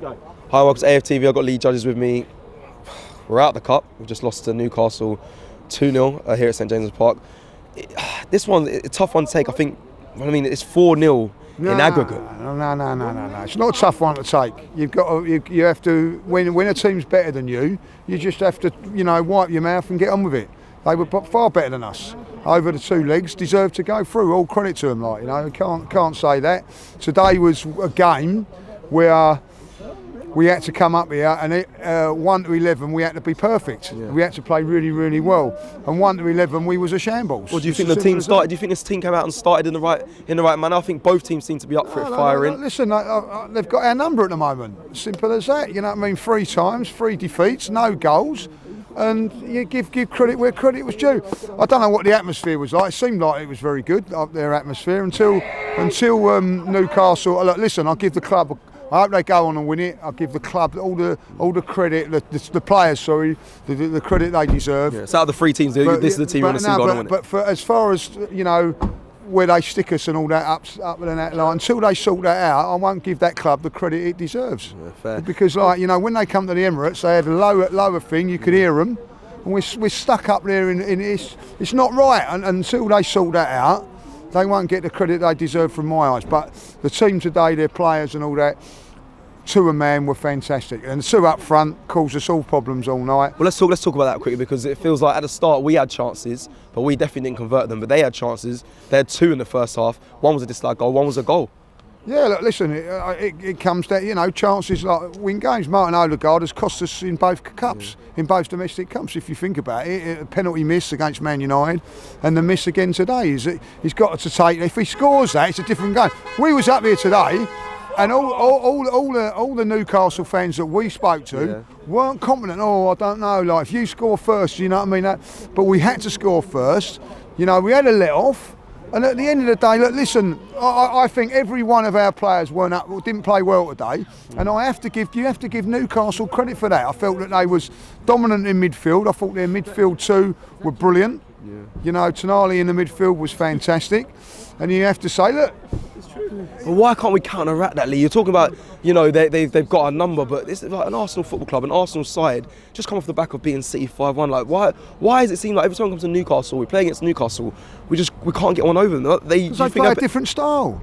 Hi, welcome to AFTV. I've got lead judges with me. We're out of the cup. We've just lost to Newcastle 2-0 here at St James's Park. This one's a tough one to take. I think, it's 4-0 in aggregate. No. It's not a tough one to take. You have to, when a team's better than you just have to, wipe your mouth and get on with it. They were far better than us over the 2 legs, deserved to go through. All credit to them, can't say that. Today was a game where we had to come up here and 1 to 11 we had to be perfect. Yeah. We had to play really, really well. And 1 to 11 we was a shambles. Well, do you think the team started? Do you think this team came out and started in the right manner? I think both teams seem to be up for it, firing. Listen, they've got our number at the moment. Simple as that. 3 times, 3 defeats, no goals. And you give credit where credit was due. I don't know what the atmosphere was like. It seemed like it was very good up their atmosphere until Newcastle. Look, listen, I'll give the club. I hope they go on and win it. I'll give the club all the credit, the players, the credit they deserve. Yeah, so out of the 3 teams, this is the team you want to see go on and win it. But for as far as where they stick us and all that up and that line, until they sort that out, I won't give that club the credit it deserves. Yeah, fair. Because when they come to the Emirates, they had a lower thing. You could hear them, and we're stuck up there in this. It's not right, and until they sort that out, they won't get the credit they deserve from my eyes. But the team today, their players and all that, 2 a man were fantastic, and 2 up front caused us all problems all night. Well, let's talk about that quickly, because it feels like at the start we had chances, but we definitely didn't convert them. But they had chances. They had 2 in the first half. 1 was a disallowed goal. 1 was a goal. Yeah, look, listen, it comes down, chances like win games. Martin Odegaard has cost us in both cups, in both domestic cups, if you think about it. A penalty miss against Man United and the miss again today. He's got to take, if he scores that, it's a different game. We was up here today, and all the Newcastle fans that we spoke to weren't confident. I don't know, if you score first, you know what I mean? But we had to score first. We had a let off. And at the end of the day, look, listen, I think every one of our players didn't play well today, and you have to give Newcastle credit for that. I felt that they was dominant in midfield. I thought their midfield 2 were brilliant. Yeah. Tonali in the midfield was fantastic, and you have to say, look. But why can't we counteract that, Lee? You're talking about, they've got a number, but it's like an Arsenal football club, an Arsenal side, just come off the back of beating City 5-1. Like, why does it seem like every time we come to Newcastle, we play against Newcastle, we can't get one over them? They play a different style.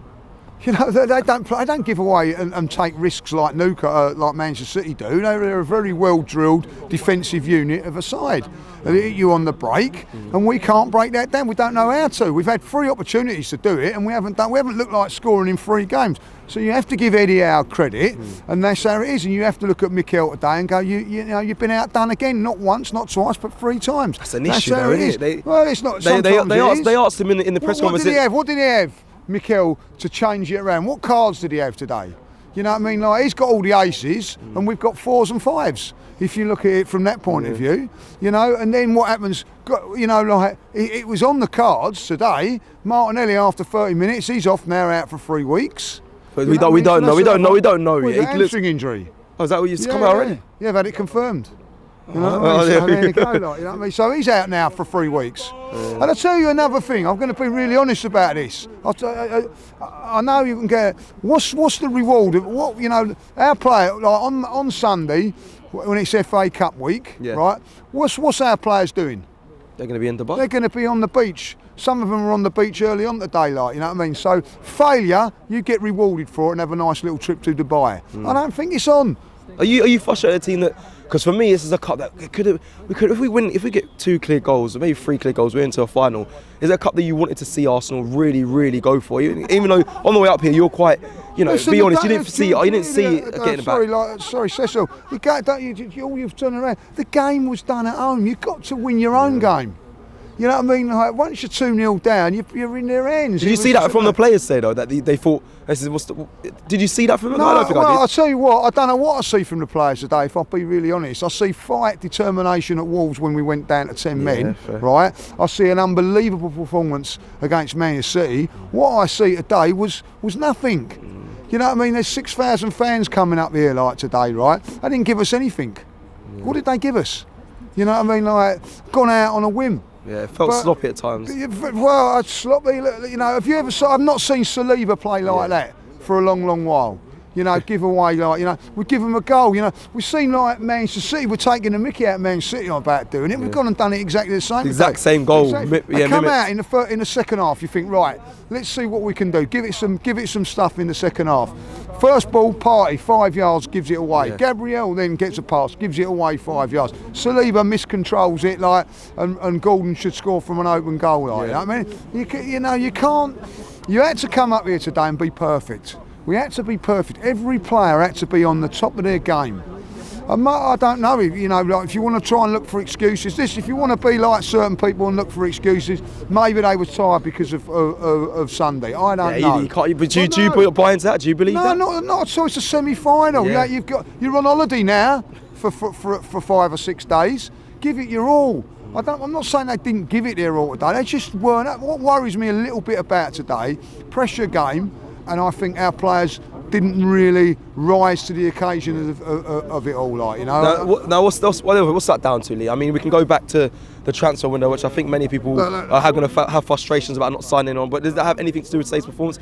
They don't give away and take risks like like Manchester City do. They're a very well drilled defensive unit of a side. They hit you on the break, and we can't break that down. We don't know how to. We've had 3 opportunities to do it, and we haven't looked like scoring in 3 games. So you have to give Eddie Howe credit, and that's how it is. And you have to look at Mikel today and go, you've been outdone again, not once, not twice, but 3 times. That's an issue, though, isn't it? It's not. They asked him in the press conference. What did he have, Mikel, to change it around? What cards did he have today? You know what I mean? He's got all the aces, and we've got 4s and 5s. If you look at it from that point of view, and then what happens? It was on the cards today. Martinelli, after 30 minutes, he's off now, out for 3 weeks. But we don't know. Well, hamstring injury. Oh, is that what you've come out already? Yeah, I've had it confirmed. There you go, So he's out now for 3 weeks. And I'll tell you another thing. I'm going to be really honest about this. I know you can get. What's the reward of our player on Sunday when it's FA Cup week, right? What's our players doing? They're going to be in Dubai. They're going to be on the beach. Some of them are on the beach early on today, you know what I mean? So failure, you get rewarded for it and have a nice little trip to Dubai. I don't think it's on. Are you frustrated at the team that? Because for me, this is a cup that if we get 2 clear goals, or maybe 3 clear goals, we're into a final. Is it a cup that you wanted to see Arsenal really, really go for? Even though on the way up here, you're quite, Listen, be honest, you didn't see it getting back. Sorry, Cecil. All you've turned around. The game was done at home. You've got to win your own game. You know what I mean? Once you're 2-0 down, you're in their hands. Did you see that from the players say though, that they thought? Did you see that from them? No, I don't think I did. I'll tell you what. I don't know what I see from the players today. If I'll be really honest, I see fight, determination at Wolves when we went down to 10 men. Fair. Right. I see an unbelievable performance against Man City. What I see today was nothing. You know what I mean? There's 6,000 fans coming up here like today, right? They didn't give us anything. What did they give us? You know what I mean? Gone out on a whim. Yeah, it felt sloppy at times. Well, sloppy. Have you ever? I've not seen Saliba play like that for a long, long while. you know, give away, like, you know, we give them a goal, you know. We've seen, like, Manchester City, we're taking the mickey out of Man City about doing it. We've gone and done it exactly the same. Exact same goal. Exactly. Come out in the second half, you think, right, let's see what we can do. Give it some stuff in the second half. First ball, Party, 5 yards, gives it away. Yeah. Gabriel then gets a pass, gives it away 5 yards. Saliba miscontrols it, like, and Gordon should score from an open goal, like, Yeah. you know what I mean? You can't. You had to come up here today and be perfect. We had to be perfect. Every player had to be on the top of their game. And I don't know, you know, like, if you want to try and look for excuses, if you want to be like certain people and look for excuses, maybe they were tired because of Sunday. I don't know. You can't, but do you buy into that? Do you believe that? No, not at all. It's a semi-final. Yeah. You're on holiday now for 5 or 6 days. Give it your all. I'm not saying they didn't give it their all today. They just weren't. What worries me a little bit about today, pressure game, and I think our players didn't really rise to the occasion of it all, like, you know. Now what's that down to, Lee? I mean, we can go back to the transfer window, which I think many people are going to have frustrations about not signing on. But does that have anything to do with today's performance?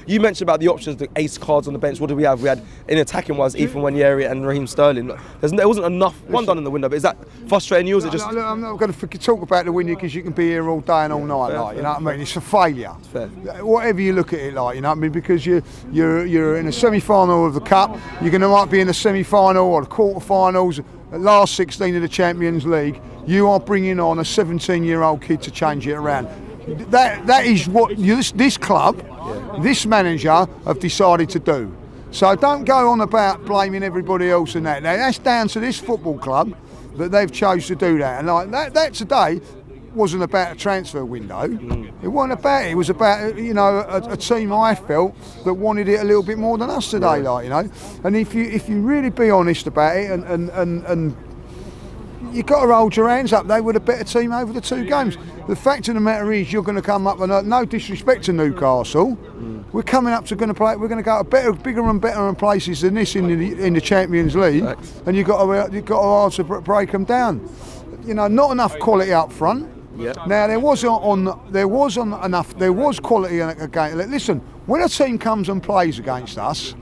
You mentioned about the options, the ace cards on the bench. What do we have? We had, in attacking wise, Ethan Wanyeri and Raheem Sterling. There wasn't enough one done in the window. But is that frustrating you? Or is it just? I'm not going to talk about the window because you can be here all day and all night, like, you know what I mean. It's a failure. Fair. Whatever you look at it like, you know what I mean, because you're in a semi-final of the cup. You're going to might be in the semi-final or the quarter-finals, the last 16 of the Champions League. You are bringing on a 17-year-old kid to change it around. That is what this club, this manager have decided to do. So don't go on about blaming everybody else and that. Now, that's down to this football club that they've chose to do that. And like that today wasn't about a transfer window. It wasn't about it. It was about, you know, a team I felt that wanted it a little bit more than us today, like, you know. And if you really be honest about it and you've got to hold your hands up, they were the better team over the 2 games. The fact of the matter is, you're going to come up, and no disrespect to Newcastle, we're coming up to going to play. We're going to go to bigger and better places than this in the Champions League, and you've got to hard to break them down. You know, not enough quality up front. Yep. Now there was quality in a game. Listen, when a team comes and plays against us,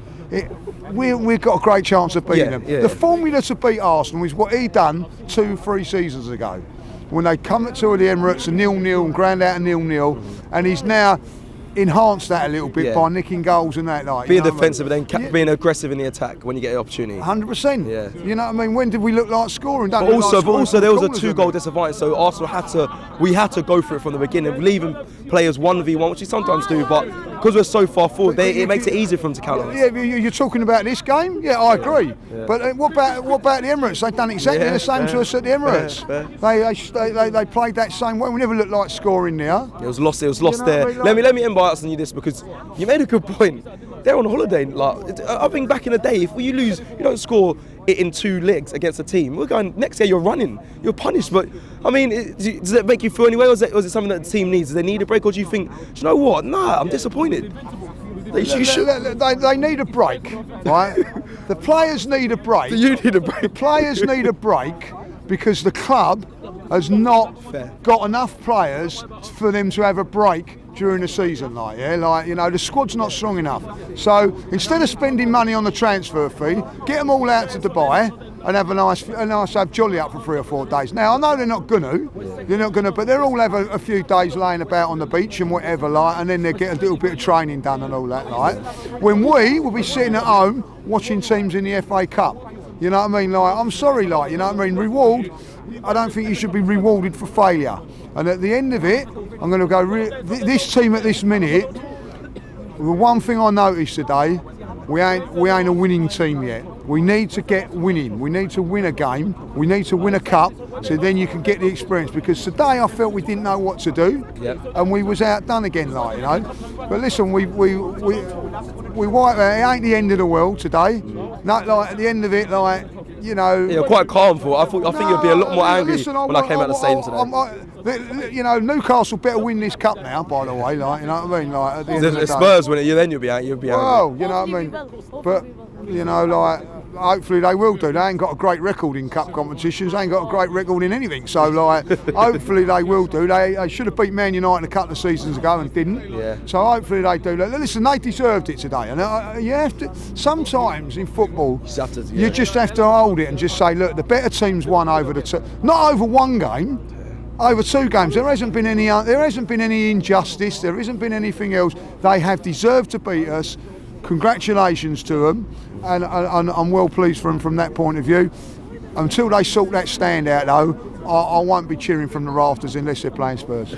we've got a great chance of beating them. Yeah. The formula to beat Arsenal is what he done 2-3 seasons ago, when they come to the Emirates and 0-0 and ground out a 0-0, and he's now enhanced that a little bit by nicking goals and that, like, being defensive, but then being aggressive in the attack when you get the opportunity. 100%. Yeah. You know what I mean? When did we look like scoring? But also there was a 2-goal disadvantage, so Arsenal had to go for it from the beginning, leaving players 1v1, which they sometimes do, but because we're so far forward, it makes it easier for them to counter. Yeah, you're talking about this game? Yeah, I agree. Yeah. But what about the Emirates? They've done exactly the same to us at the Emirates. They played that same way. We never looked like scoring there. It was lost there. I mean, Let me end by asking you this, because you made a good point. They're on holiday. Like, I think back in the day, if you lose, you don't score it in 2 legs against a team. We're going next year. You're running. You're punished. But I mean, does it make you feel any way, or is it something that the team needs? Do they need a break, or do you think, do you know what? Nah, I'm disappointed. They need a break, right? The players need a break. You need a break. The players need a break because the club has not got enough players for them to have a break during the season, the squad's not strong enough. So instead of spending money on the transfer fee, get them all out to Dubai and have a nice jolly up for 3 or 4 days. Now I know they're not gonna, but they'll all have a few days laying about on the beach and whatever, and then they'll get a little bit of training done and all that, when we will be sitting at home watching teams in the FA Cup. You know what I mean? I'm sorry, you know what I mean? Reward. I don't think you should be rewarded for failure. And at the end of it, I'm going to go. This team at this minute. The one thing I noticed today, we ain't a winning team yet. We need to get winning. We need to win a game. We need to win a cup, so then you can get the experience. Because today I felt we didn't know what to do, and we was outdone again, But listen, we wiped out. It ain't the end of the world today. Not at the end of it, You're quite calm for it. I think you'd be a lot more angry when I came out of the stadium today. Newcastle better win this cup now, by the way, you know what I mean? At the end of the day. Spurs win it, then you'll be angry. Well, you know what I mean? But, hopefully they will do. They ain't got a great record in cup competitions. They ain't got a great record in anything. So, like, hopefully they will do. They should have beat Man United a couple of seasons ago and didn't. Yeah. So hopefully they do. Listen, they deserved it today. And you have to. Sometimes in football, you just have to hold it and just say, look, the better teams won over the two. Not over one game. Over 2 games, there hasn't been any injustice. There hasn't been anything else. They have deserved to beat us. Congratulations to them, and I'm well pleased from that point of view. Until they sort that stand out, though, I won't be cheering from the rafters unless they're playing Spurs.